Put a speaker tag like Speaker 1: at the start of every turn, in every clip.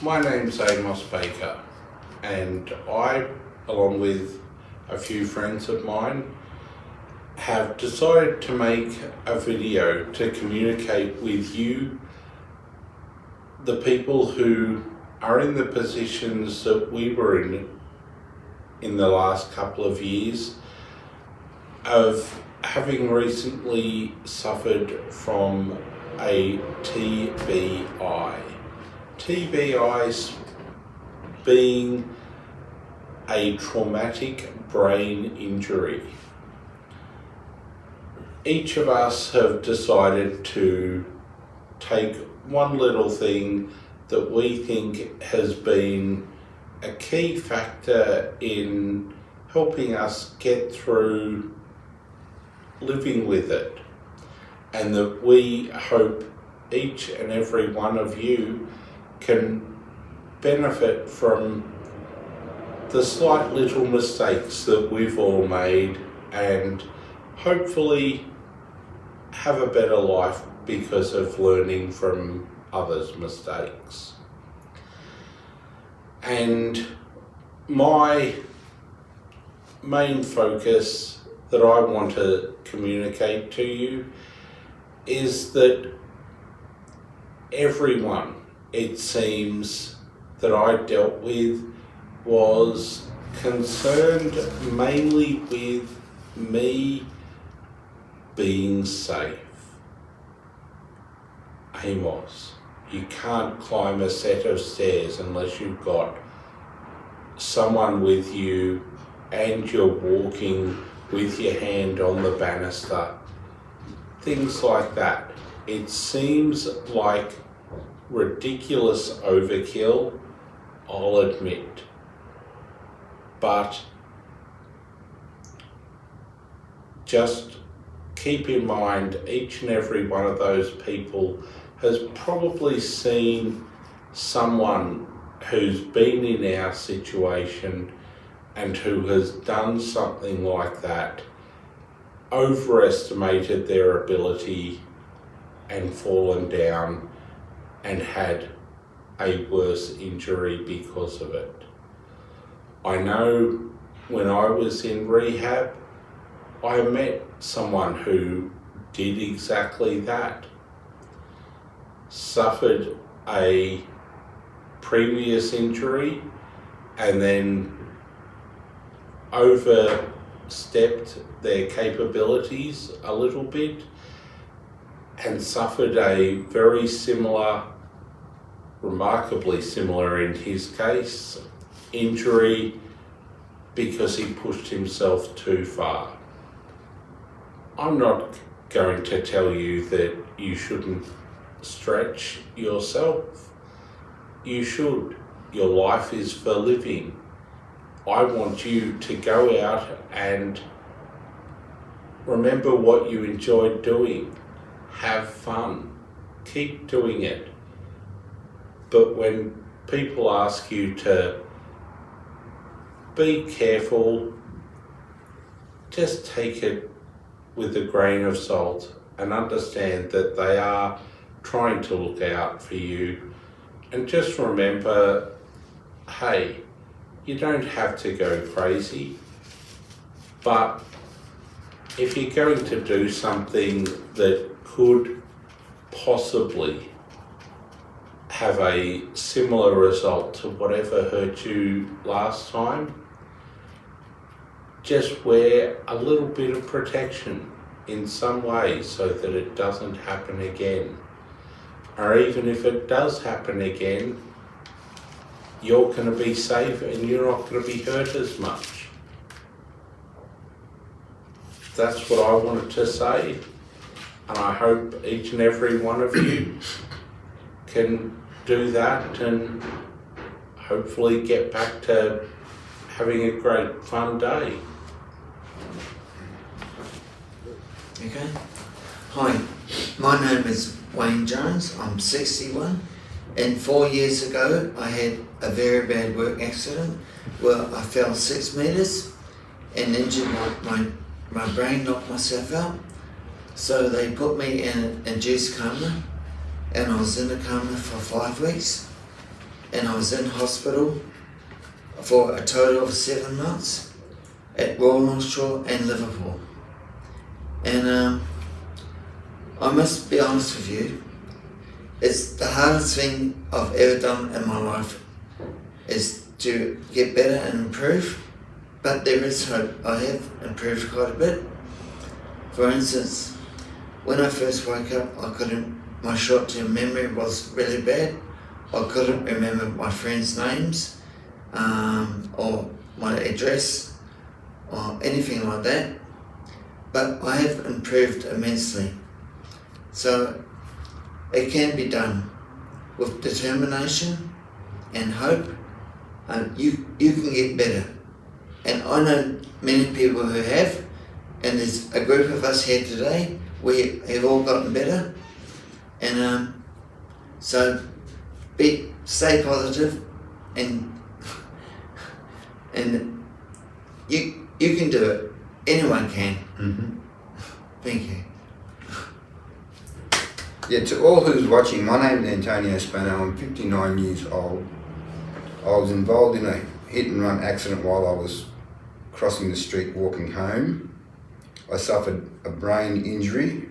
Speaker 1: My name's Amos Baker, and I, along with a few friends of mine, have decided to make a video to communicate with you, the people who are in the positions that we were in the last couple of years, of having recently suffered from a TBI. TBI being a traumatic brain injury. Each of us have decided to take one little thing that we think has been a key factor in helping us get through living with it, and that we hope each and every one of you can benefit from the slight little mistakes that we've all made and hopefully have a better life because of learning from others' mistakes. And my main focus that I want to communicate to you is that everyone, it seems, that I dealt with was concerned mainly with me being safe. Amos, you can't climb a set of stairs unless you've got someone with you and you're walking with your hand on the banister. Things like that. It seems like ridiculous overkill, I'll admit. But just keep in mind, each and every one of those people has probably seen someone who's been in our situation and who has done something like that, overestimated their ability and fallen down and had a worse injury because of it. I know when I was in rehab, I met someone who did exactly that. Suffered a previous injury and then overstepped their capabilities a little bit and suffered a very similar, remarkably similar in his case, injury because he pushed himself too far. I'm not going to tell you that you shouldn't stretch yourself. You should. Your life is for living. I want you to go out and remember what you enjoyed doing. Have fun. Keep doing it. But when people ask you to be careful, just take it with a grain of salt and understand that they are trying to look out for you. And just remember, hey, you don't have to go crazy, but if you're going to do something that could possibly have a similar result to whatever hurt you last time, just wear a little bit of protection in some way so that it doesn't happen again. Or even if it does happen again, you're going to be safe and you're not going to be hurt as much. That's what I wanted to say, and I hope each and every one of you can do that and hopefully get back to having a great fun day.
Speaker 2: Okay. Hi, my name is Wayne Jones. I'm 61, and 4 years ago I had a very bad work accident where I fell 6 meters and injured my brain, knocked myself out. So they put me in an induced coma, and I was in a coma for 5 weeks. and I was in hospital for a total of 7 months at Royal North Shore and Liverpool. And I must be honest with you, it's the hardest thing I've ever done in my life is to get better and improve, but there is hope. I have improved quite a bit. For instance, when I first woke up, my short-term memory was really bad. I couldn't remember my friends' names, or my address, or anything like that. But I have improved immensely. So it can be done with determination and hope. You can get better. And I know many people who have, and there's a group of us here today, we have all gotten better. And so stay positive, and you can do it. Anyone can.
Speaker 3: Mm-hmm.
Speaker 2: Thank you.
Speaker 3: Yeah, to all who's watching, my name is Antonio Spano. I'm 59 years old. I was involved in a hit and run accident while I was crossing the street walking home. I suffered a brain injury.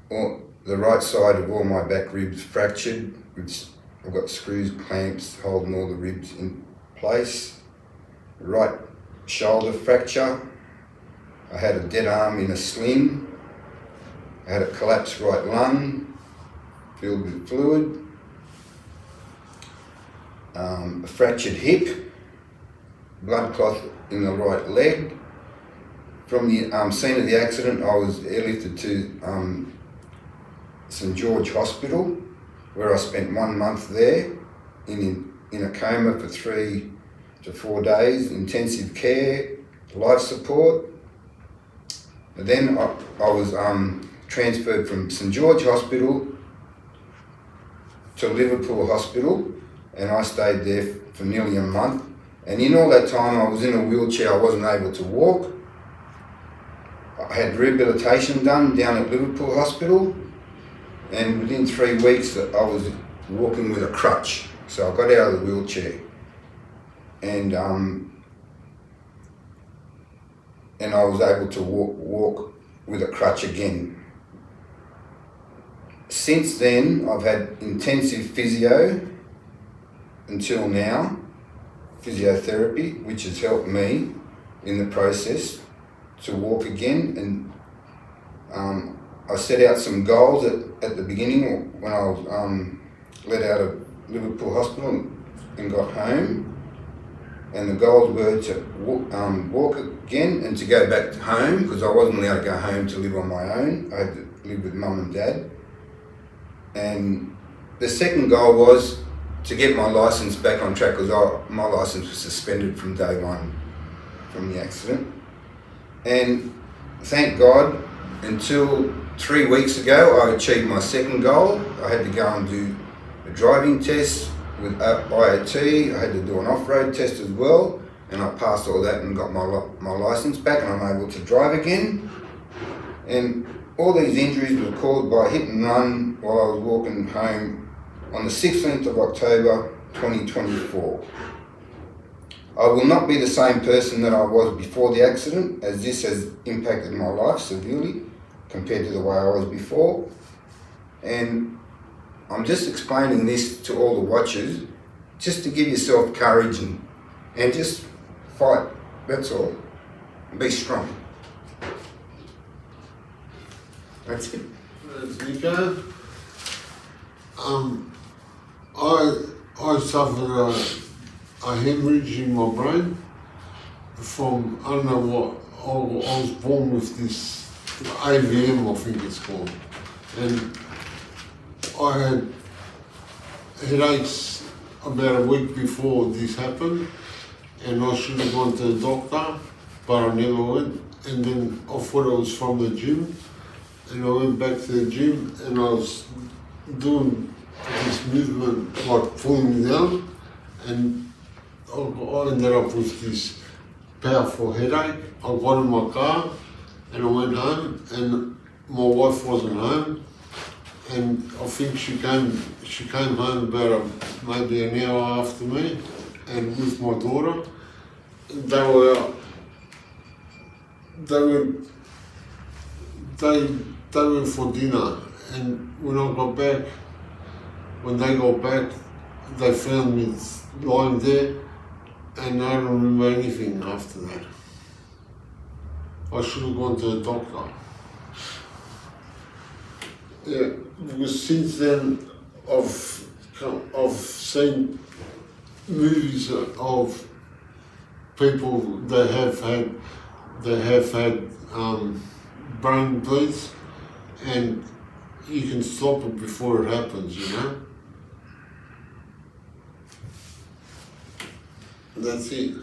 Speaker 3: The right side of all my back ribs fractured. I've got screws, clamps holding all the ribs in place. Right shoulder fracture. I had a dead arm in a sling. I had a collapsed right lung filled with fluid. A fractured hip. Blood clot in the right leg. From the scene of the accident, I was airlifted to St George Hospital, where I spent 1 month there in a coma for 3 to 4 days, intensive care, life support. And then I was transferred from St George Hospital to Liverpool Hospital, and I stayed there for nearly a month. And in all that time I was in a wheelchair, I wasn't able to walk. I had rehabilitation done down at Liverpool Hospital, and within 3 weeks I was walking with a crutch. So I got out of the wheelchair, and I was able to walk with a crutch again. Since then I've had intensive physio until now, physiotherapy, which has helped me in the process to walk again. And I set out some goals at the beginning when I was let out of Liverpool Hospital and got home. And the goals were to walk again and to go back home, because I wasn't allowed to go home to live on my own. I had to live with mum and dad. And the second goal was to get my licence back on track, because my licence was suspended from day one from the accident. And thank God, until 3 weeks ago, I achieved my second goal. I had to go and do a driving test with IOT. I had to do an off-road test as well, and I passed all that and got my licence back, and I'm able to drive again. And all these injuries were caused by hit and run while I was walking home on the 16th of October 2024. I will not be the same person that I was before the accident, as this has impacted my life severely compared to the way I was before. And I'm just explaining this to all the watchers, just to give yourself courage and just fight, that's all. Be strong. That's it.
Speaker 4: That's Nico. I suffered a hemorrhage in my brain from, I don't know what, I was born with this AVM, I think it's called. And I had headaches about a week before this happened, and I should have gone to the doctor, but I never went. And then I thought it was from the gym, and I went back to the gym, and I was doing this movement, like pulling me down, and I ended up with this powerful headache. I got in my car, and I went home, and my wife wasn't home, and I think she came home about maybe an hour after me, and with my daughter. They were for dinner, and when they got back, they found me lying there, and I don't remember anything after that. I should have gone to the doctor. Yeah, because since then I've seen movies of people that have had brain bleeds, and you can stop it before it happens, you know? That's it.